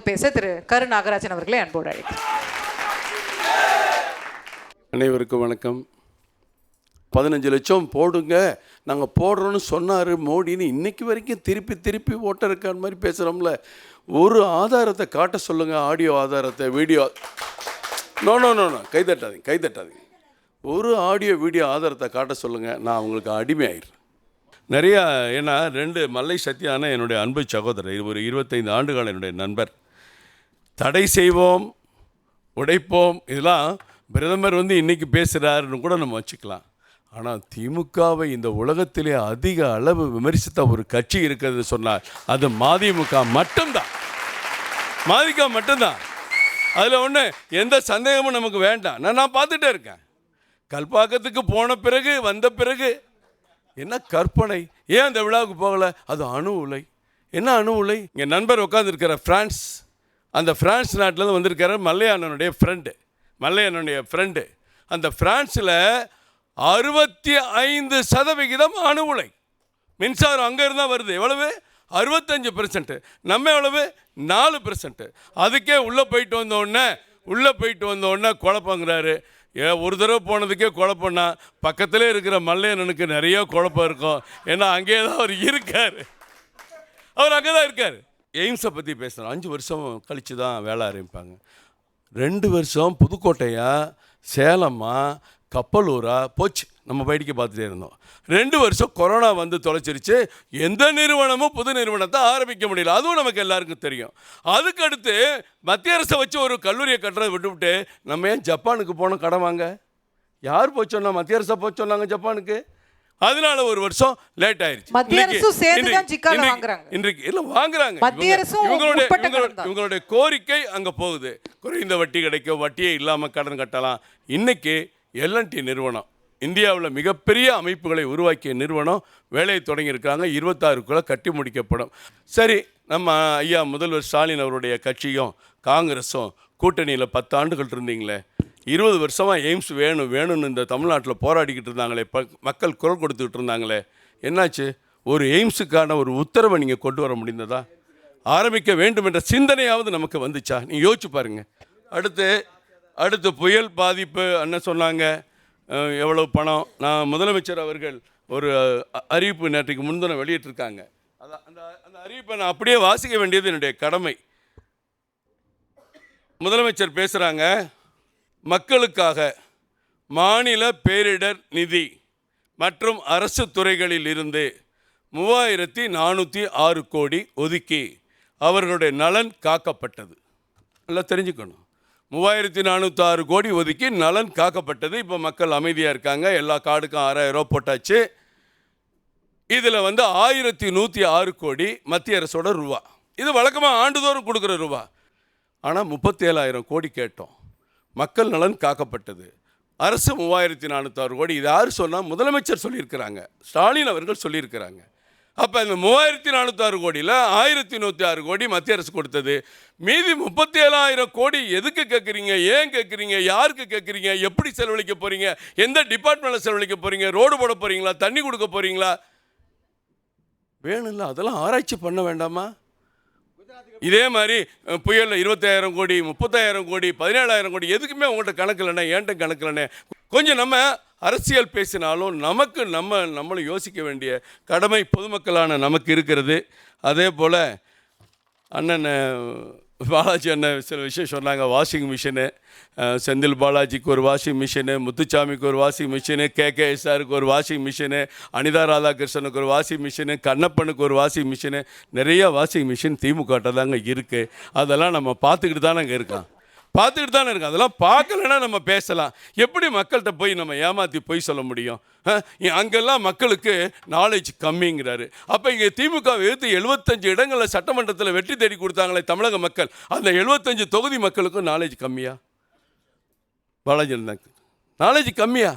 பேச திரு கரு நாகராஜன் அவர்களை அன்போடு அழைக்கிறேன். அனைவருக்கும் வணக்கம். 15 லட்சம் போடுங்க நாங்கள் போடுறோன்னு சொன்னார் மோடின்னு இன்னைக்கு வரைக்கும் திருப்பி ஓட்டர் இருக்கான் மாதிரி பேசுகிறோம்ல. ஒரு ஆதாரத்தை காட்ட சொல்லுங்கள், ஆடியோ ஆதாரத்தை, வீடியோ. நோ கைதட்டாதீங்க. ஒரு ஆடியோ வீடியோ ஆதாரத்தை காட்ட சொல்லுங்கள், நான் உங்களுக்கு அடிமை ஆயிடுறேன். நிறையா ஏன்னா 2 மல்லை சத்யான என்னுடைய அன்பு சகோதரர், ஒரு 25 ஆண்டுகள் என்னுடைய நண்பர். தடை செய்வோம், உடைப்போம், இதெல்லாம் பிரதமர் இன்றைக்கி பேசுகிறாருன்னு கூட நம்ம வச்சுக்கலாம். ஆனால் திமுகவை இந்த உலகத்திலே அதிக அளவு விமர்சித்த ஒரு கட்சி இருக்கிறது சொன்னால் அது மதிமுக மட்டும்தான். அதில் ஒன்று எந்த சந்தேகமும் நமக்கு வேண்டாம். நான் பார்த்துட்டே இருக்கேன். கல்பாக்கத்துக்கு போன பிறகு வந்த பிறகு என்ன கற்பனை, ஏன் அந்த விழாவுக்கு போகலை? அது அணு உலை. என்ன அணு உலை? என் நண்பர் உட்காந்துருக்கிற பிரான்ஸ், அந்த பிரான்ஸ் நாட்டிலேருந்து வந்திருக்கிற மல்லையண்ணனுடைய ஃப்ரெண்டு. அந்த பிரான்ஸில் 65% அணு உலை. மின்சாரம் அங்கே இருந்தால் வருது. எவ்வளவு? 65%. நம்ம எவ்வளவு? 4%. அதுக்கே உள்ளே போயிட்டு வந்தோடனே குழப்பங்கிறாரு. ஒரு தடவை போனதுக்கே குழப்பம்னா பக்கத்திலே இருக்கிற மல்லையண்ணனுக்கு நிறைய குழப்பம் இருக்கும். ஏன்னா அங்கே தான் அவர் இருக்கார். அங்கே தான் இருக்கார். எய்ம்ஸை பற்றி பேசுகிறோம். 5 வருஷம் கழித்து தான் வேலை ஆரம்பிப்பாங்க. 2 வருஷம் புதுக்கோட்டையா, சேலமா, கப்பலூரா போச்சு. நம்ம வேடிக்கை பார்த்துட்டே இருந்தோம். 2 வருஷம் கொரோனா தொலைச்சிருச்சு. எந்த நிறுவனமும் புது நிறுவனத்தை ஆரம்பிக்க முடியல. அதுவும் நமக்கு எல்லாருக்கும் தெரியும். அதுக்கடுத்து மத்திய அரசை வச்சு ஒரு கல்லூரியை கட்டுறதை விட்டுவிட்டு நம்ம ஏன் ஜப்பானுக்கு போனோம் கடன் வாங்க? யார் போய் சொன்னா? மத்திய அரசை போய் சொன்னாங்க ஜப்பானுக்கு. அதனால ஒரு வருஷம் லேட் ஆயிடுச்சு. இவங்களுடைய கோரிக்கை அங்கே போகுது. குறைந்த வட்டி கிடைக்கும், வட்டியே இல்லாமல் கடன் கட்டலாம். இன்னைக்கு எல்என்டி நிறுவனம் இந்தியாவில் மிகப்பெரிய அமைப்புகளை உருவாக்கிய நிறுவனம் வேலையை தொடங்கியிருக்காங்க. 26க்குள்ளே கட்டி முடிக்கப்படும். சரி, நம்ம ஐயா முதல்வர் ஸ்டாலின் அவருடைய கட்சியும் காங்கிரஸும் கூட்டணியில் 10 ஆண்டுகள் இருந்தீங்களே, 20 வருஷமாக எய்ம்ஸ் வேணும்னு இந்த தமிழ்நாட்டில் போராடிக்கிட்டு இருந்தாங்களே, மக்கள் குரல் கொடுத்துக்கிட்டு இருந்தாங்களே, என்னாச்சு? ஒரு எய்ம்ஸுக்கான ஒரு உத்தரவை நீங்கள் கொண்டு வர முடிந்ததா? ஆரம்பிக்க வேண்டும் என்ற சிந்தனையாவது நமக்கு வந்துச்சா? நீங்கள் யோசிச்சு பாருங்கள். அடுத்து புயல் பாதிப்பு அண்ணன் சொன்னாங்க. எவ்வளவு பணம்? நான் முதலமைச்சர் அவர்கள் ஒரு அறிவிப்பு நேற்றுக்கு முன்தினம் வெளியிட்டிருக்காங்க. அந்த அறிவிப்பை நான் அப்படியே வாசிக்க வேண்டியது என்னுடைய கடமை. முதலமைச்சர் பேசுகிறாங்க, மக்களுக்காக மாநில பேரிடர் நிதி மற்றும் அரசு துறைகளில் இருந்து 3406 கோடி ஒதுக்கி அவர்களுடைய நலன் காக்கப்பட்டது. நல்லா தெரிஞ்சுக்கணும். 3406 கோடி ஒதுக்கி நலன் காக்கப்பட்டது. இப்போ மக்கள் அமைதியாக இருக்காங்க. எல்லா கார்டுக்கும் 6000 ரூபா போட்டாச்சு. இதில் 1106 கோடி மத்திய அரசோட ரூபா. இது வழக்கமாக ஆண்டுதோறும் கொடுக்குற ரூபா. ஆனால் 37,000 கோடி கேட்டோம். மக்கள் நலன் காக்கப்பட்டது. அரசு 3406 கோடி. இது யார் சொன்னால்? முதலமைச்சர் சொல்லியிருக்கிறாங்க, ஸ்டாலின் அவர்கள் சொல்லியிருக்கிறாங்க. அப்போ இந்த 3406 கோடியில் 1106 கோடி மத்திய அரசு கொடுத்தது. மீதி 37,000 கோடி எதுக்கு கேட்குறீங்க? ஏன் கேட்குறீங்க? யாருக்கு கேட்குறீங்க? எப்படி செலவழிக்க போகிறீங்க? எந்த டிபார்ட்மெண்ட்டில் செலவழிக்க போகிறீங்க? ரோடு போட போகிறீங்களா? தண்ணி கொடுக்க போகிறீங்களா? வேணும்ல, அதெல்லாம் ஆராய்ச்சி பண்ண வேண்டாமா? இதே மாதிரி புயலில் 25,000 கோடி, 30,000 கோடி, 17,000 கோடி எதுக்குமே உங்கள்கிட்ட கணக்கு இல்லைண்ணே, ஏன்ட்ட கணக்கு இல்லைண்ணே. கொஞ்சம் நம்ம அரசியல் பேசினாலும் நம்மளை யோசிக்க வேண்டிய கடமை பொதுமக்களான நமக்கு இருக்கிறது. அதே போல் அண்ணன் பாலாஜி அண்ணன் சில விஷயம் சொன்னாங்க. வாஷிங் மிஷினு, செந்தில் பாலாஜிக்கு ஒரு வாஷிங் மிஷினு, முத்துச்சாமிக்கு ஒரு வாஷிங் மிஷினு, KKSRக்கு ஒரு வாஷிங் மிஷினு, அனிதா ராதாகிருஷ்ணனுக்கு ஒரு வாஷிங் மிஷினு, கண்ணப்பனுக்கு ஒரு வாஷிங் மிஷினு, நிறைய வாஷிங் மிஷின் திமுகட்ட தாங்க இருக்குது. அதெல்லாம் நம்ம பார்த்துக்கிட்டு தானே இருக்கோம். அதெல்லாம் பார்க்கலன்னா நம்ம பேசலாம். எப்படி மக்கள்கிட்ட போய் நம்ம ஏமாற்றி போய் சொல்ல முடியும்? அங்கெல்லாம் மக்களுக்கு நாலேஜ் கம்மிங்கிறாரு. அப்போ இங்கே திமுக எதிர்த்து 75 இடங்களில் சட்டமன்றத்தில் வெற்றி தேடி கொடுத்தாங்களே தமிழக மக்கள், அந்த 75 தொகுதி மக்களுக்கும் நாலேஜ் கம்மியா? பாலாஜி இருந்தாங்க, நாலேஜ் கம்மியா?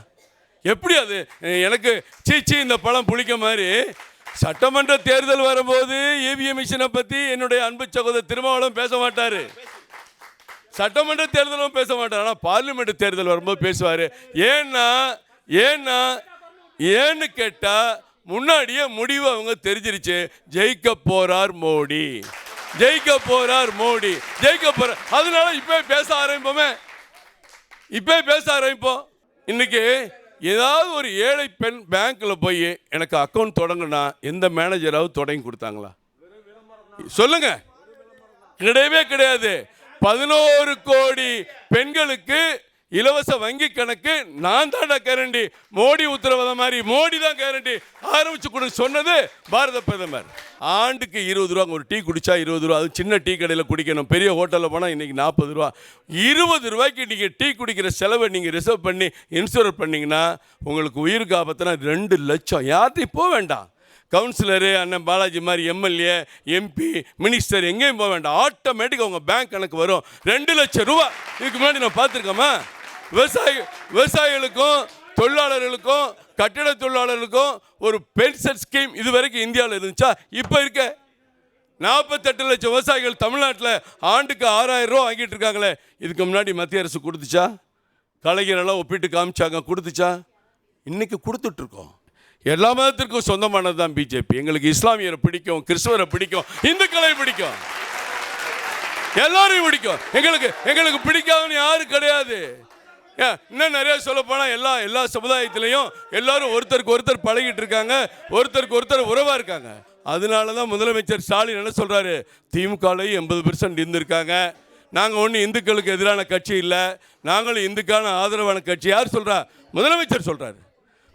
எப்படி அது? எனக்கு சீச்சி இந்த பழம் புளிக்க மாதிரி. சட்டமன்ற தேர்தல் வரும்போது EVM மிஷினை பற்றி என்னுடைய அன்பு சகோதரர் திருமாவளவன் பேச மாட்டார். சட்டமன்ற தேர்தலும் பேச மாட்டார். ஆனால் பார்லிமெண்ட் தேர்தல் வரும்போது பேசுவார். ஏன்னு கேட்டால் முன்னாடியே முடிவு அவங்க தெரிஞ்சிருச்சு, ஜெயிக்க போறார் மோடி. ஜெயிக்க போறார் மோடி, ஜெயிக்க போறார். அதனால இப்ப பேச ஆரம்பிப்போம். இன்னைக்கு ஏதாவது ஒரு ஏழை பெண் பேங்க்ல போய் எனக்கு அக்கௌண்ட் தொடங்கினா எந்த மேனேஜராவது தொடங்கி கொடுத்தாங்களா? சொல்லுங்க. கிடையவே கிடையாது. 11 கோடி பெண்களுக்கு இலவச வங்கி கணக்கு நான் தாண்டா கேரண்டி. மோடி உத்தரவாதம் மாதிரி மோடி தான் கேரண்டி ஆரம்பிச்சு கொடுக்க சொன்னது பாரத பிரதமர். ஆண்டுக்கு 20 ரூபா. ஒரு டீ குடிச்சா 20 ரூபா. அது சின்ன டீ கடையில் குடிக்கணும். பெரிய ஹோட்டலில் போனால் இன்னைக்கு 40 ரூபா. 20 ரூபாய்க்கு நீங்கள் டீ குடிக்கிற செலவை நீங்கள் ரிசர்வ் பண்ணி இன்சூர் பண்ணிங்கன்னா உங்களுக்கு உயிருக்கு ஆபத்துனா 2 லட்சம். யார்த்தையும் போக வேண்டாம். கவுன்சிலரு அண்ணன் பாலாஜி மாதிரி எம்எல்ஏ எம்பி மினிஸ்டர் எங்கேயும் போக வேண்டாம். ஆட்டோமேட்டிக்காக உங்கள் பேங்க் கணக்கு வரும். 2 லட்சம் ரூபா. இதுக்கு முன்னாடி நான் பார்த்துருக்கோமா? விவசாயிகளுக்கும் தொழிலாளர்களுக்கும் கட்டிட தொழிலாளர்களுக்கும் ஒரு பென்ஷன் ஸ்கீம் இது வரைக்கும் இந்தியாவில் இருந்துச்சா? இப்போ இருக்க 48 லட்சம் விவசாயிகள் தமிழ்நாட்டில் ஆண்டுக்கு 6000 ரூபா வாங்கிட்டு இருக்காங்களே. இதுக்கு முன்னாடி மத்திய அரசு கொடுத்துச்சா? கலைஞரெல்லாம் ஒப்பிட்டு காமிச்சாங்க, கொடுத்துச்சா? இன்னைக்கு கொடுத்துட்ருக்கோம். எல்லா மதத்திற்கும் சொந்தமானது தான் பிஜேபி. எங்களுக்கு இஸ்லாமியரை பிடிக்கும், கிறிஸ்தவரை பிடிக்கும், இந்துக்களை பிடிக்கும், எல்லாரையும் பிடிக்கும். எங்களுக்கு பிடிக்காதுன்னு யாரும் கிடையாது. இன்னும் நிறைய சொல்ல போனால் எல்லா சமுதாயத்திலையும் எல்லாரும் ஒருத்தருக்கு ஒருத்தர் பழகிட்டு இருக்காங்க, ஒருத்தருக்கு ஒருத்தர் உறவா இருக்காங்க. அதனால தான் முதலமைச்சர் ஸ்டாலின் என்ன சொல்றாரு, திமுகலையும் 80% இருந்திருக்காங்க. நாங்கள் ஒன்றும் இந்துக்களுக்கு எதிரான கட்சி இல்லை, நாங்களும் இந்துக்கான ஆதரவான கட்சி. யார் சொல்றா? முதலமைச்சர் சொல்றாரு.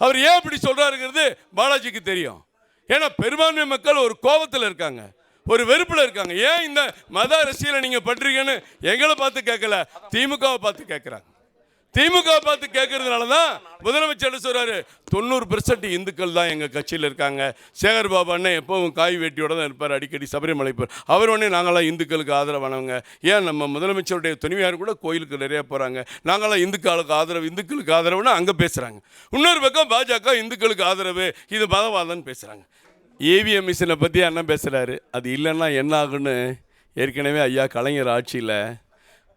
அவர் ஏன் இப்படி சொல்றாருங்கிறது பாலாஜிக்கு தெரியும். ஏன்னா பெரும்பான்மை மக்கள் ஒரு கோபத்தில் இருக்காங்க, ஒரு வெறுப்பில் இருக்காங்க. ஏன் இந்த மத அரசியலை நீங்க பண்றீங்கன்னு எங்களை பார்த்து கேட்கல, திமுகவை பார்த்து கேட்குறாங்க. திமுக பார்த்து கேட்கறதுனால தான் முதலமைச்சர் சொல்றாரு 90% இந்துக்கள் தான் எங்கள் கட்சியில் இருக்காங்க. சேகர் பாபு அண்ணன் எப்பவும் காய் வேட்டியோட தான் இருப்பார், அடிக்கடி சபரிமலை போய். அவர் ஒன்றே நாங்களாம் இந்துக்களுக்கு ஆதரவானவங்க. ஏன் நம்ம முதலமைச்சருடைய துணைவியார் கூட கோயிலுக்கு நிறைய போகிறாங்க, நாங்களாம் இந்துக்களுக்கு ஆதரவுன்னு அங்கே பேசுகிறாங்க. இன்னொரு பக்கம் பாஜக இந்துக்களுக்கு ஆதரவு, இது மதவாதம்னு பேசுகிறாங்க. ஏவிஎம் மிஷினை பற்றி அண்ணன் பேசுகிறாரு. அது இல்லைன்னா என்ன ஆகுன்னு ஏற்கனவே ஐயா கலைஞர் ஆட்சியில்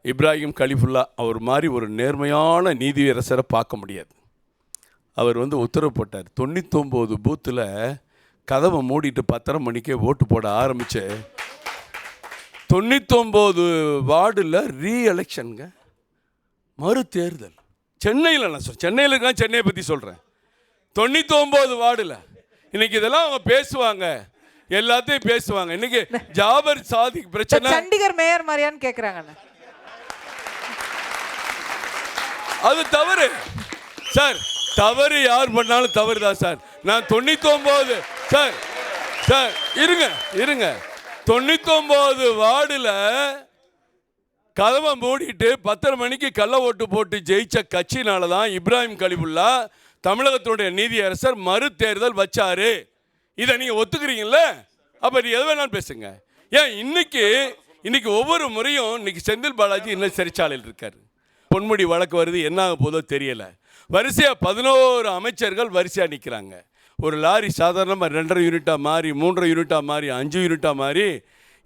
இப்ராஹிம் கலிஃபுல்லா அவர் மாதிரி ஒரு நேர்மையான நீதியரசரை பார்க்க முடியாது. அவர் உத்தரவு போட்டார். 99 பூத்தில் கதவை மூடிட்டு 10:30 மணிக்கே ஓட்டு போட ஆரம்பிச்சு 99 வார்டில் ரீஎலெக்ஷனுங்க, மறு தேர்தல். சென்னையில் நான் சென்னையில் இருக்கான், சென்னையை பற்றி சொல்கிறேன். 99 வார்டில் இன்னைக்கு இதெல்லாம் அவங்க பேசுவாங்க, எல்லாத்தையும் பேசுவாங்க. இன்னைக்கு ஜாபர் சாதிக் பிரச்சனை, சண்டிகர் மேயர் மாதிரியான்னு கேட்குறாங்க. அது தவறு சார். தவறு யார் பண்ணாலும் தவறு தான் சார். நான் 99 சார் இருங்க 99 வார்டில் கதவை மூடிட்டு 10:30 மணிக்கு கள்ள ஓட்டு போட்டு ஜெயிச்ச கட்சினால தான் இப்ராஹிம் கலிஃபுல்லா தமிழகத்தினுடைய நீதியரசர் மறு தேர்தல் வச்சாரு. இதை நீங்க ஒத்துக்கிறீங்கல்ல? அப்ப நீ எது வேணாலும் பேசுங்க. ஏன் இன்னைக்கு ஒவ்வொரு முறையும் இன்னைக்கு செந்தில் பாலாஜி இன்னும் சிறைச்சாலையில் இருக்காரு. பொன்முடி வழக்கு வருது, என்ன ஆக போதோ தெரியல. வரிசையாக 11 அமைச்சர்கள் வரிசையாக நிற்கிறாங்க. ஒரு லாரி சாதாரணமாக 2.5 யூனிட்டாக மாறி 3.5 யூனிட்டாக மாறி 5 யூனிட்டாக மாறி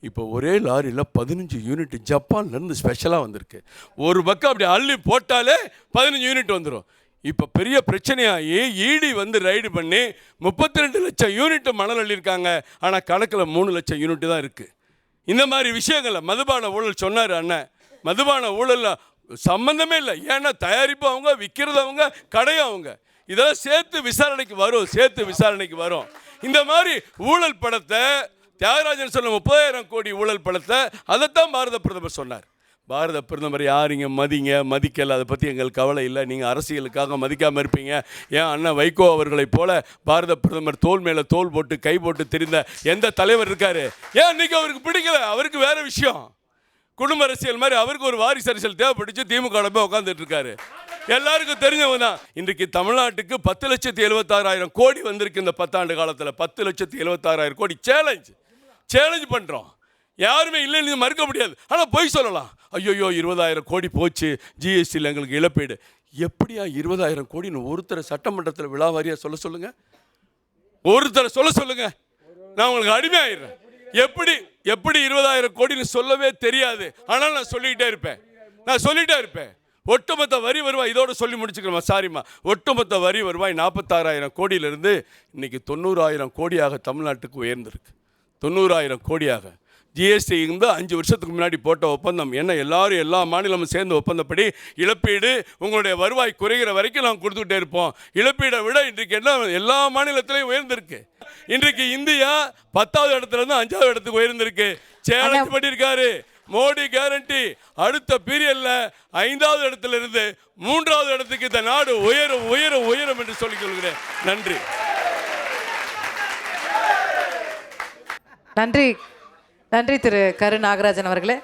இப்போ ஒரே லாரியில் 15 யூனிட் ஜப்பான்லேருந்து ஸ்பெஷலாக வந்திருக்கு. ஒரு பக்கம் அப்படி அள்ளி போட்டாலே 15 யூனிட் வந்துடும். இப்போ பெரிய பிரச்சனையாகி ஈடி ரைடு பண்ணி 32 லட்சம் யூனிட் மணல் அள்ளியிருக்காங்க. ஆனால் கணக்கில் 3 லட்சம் யூனிட் தான் இருக்குது. இந்த மாதிரி விஷயங்களில் மதுபான ஊழல் சொன்னார் அண்ணன். மதுபான ஊழலில் சம்பந்தமே இல்லை. ஏன்னா தயாரிப்பு அவங்க, விற்கிறது அவங்க, கடையும் அவங்க. இதெல்லாம் சேர்த்து விசாரணைக்கு வரும். இந்த மாதிரி ஊழல் படத்தை தியாகராஜன் சொன்ன 30,000 கோடி ஊழல் படத்தை அதைத்தான் பாரத பிரதமர் சொன்னார். பாரத பிரதமர் யாருங்க மதிக்கல, அதை பற்றி எங்களுக்கு கவலை இல்லை. நீங்கள் அரசியலுக்காக மதிக்காமல் இருப்பீங்க. ஏன் அண்ணன் வைகோ அவர்களைப் போல பாரத பிரதமர் தோல் மேலே தோல் போட்டு கை போட்டு தெரிந்த எந்த தலைவர் இருக்காரு? ஏன் இன்னைக்கு அவருக்கு பிடிக்கல? அவருக்கு வேற விஷயம், குடும்ப அரசியல் மாதிரி அவருக்கு ஒரு வாரிசு அரசியல் தேவைப்பட்டுச்சு. திமுக போய் உட்காந்துட்டு இருக்காரு. எல்லாருக்கும் தெரிஞ்சவங்க தான். இன்றைக்கு தமிழ்நாட்டுக்கு 10,76,000 கோடி வந்திருக்கு. இந்த 10 ஆண்டு காலத்தில் 10,76,000 கோடி சேலஞ்ச் பண்ணுறோம். யாருமே இல்லைன்னு மறுக்க முடியாது. ஆனால் பொய் சொல்லலாம். ஐயோ 20,000 கோடி போச்சு, ஜிஎஸ்டியில் எங்களுக்கு இழப்பீடு. எப்படியா 20,000 கோடின்னு ஒருத்தரை சட்டமன்றத்தில் விழாவாரியாக சொல்லுங்க, ஒருத்தரை சொல்லுங்க, நான் உங்களுக்கு அடிமையாயிடுறேன். எப்படி 20,000 கோடின்னு சொல்லவே தெரியாது. ஆனால் நான் சொல்லிக்கிட்டே இருப்பேன். ஒட்டுமொத்த வரி வருவாய், இதோட சொல்லி முடிச்சுக்கிறோம் சாரிம்மா. ஒட்டுமொத்த வரி வருவாய் 46,000 கோடியிலிருந்து இன்னைக்கு 90,000 கோடியாக தமிழ்நாட்டுக்கு உயர்ந்திருக்கு. 90,000 கோடியாக. ஜிஎஸ்டி இருந்து 5 வருஷத்துக்கு முன்னாடி போட்ட ஒப்பந்தம் என்ன, எல்லாரும் எல்லா மாநிலமும் சேர்ந்த ஒப்பந்தப்படி இழப்பீடு உங்களுடைய வருவாய் குறைகிற வரைக்கும் நாங்கள் கொடுத்துக்கிட்டே இருப்போம். இழப்பீடை விட இன்றைக்கு என்ன எல்லா மாநிலத்திலையும் உயர்ந்திருக்கு. இன்றைக்கு இந்தியா 10வது இடத்துல இருந்து 5வது இடத்துக்கு உயர்ந்திருக்கு. சேலஞ்ச் பண்ணியிருக்காரு மோடி கேரண்டி. அடுத்த பீரியட்ல 5வது இடத்துல இருந்து 3வது இடத்துக்கு இந்த நாடு உயரும் உயரும் உயரும் என்று சொல்லிக் கொள்கிறேன். நன்றி. நன்றி நன்றி திரு கரு நாகராஜன் அவர்களே.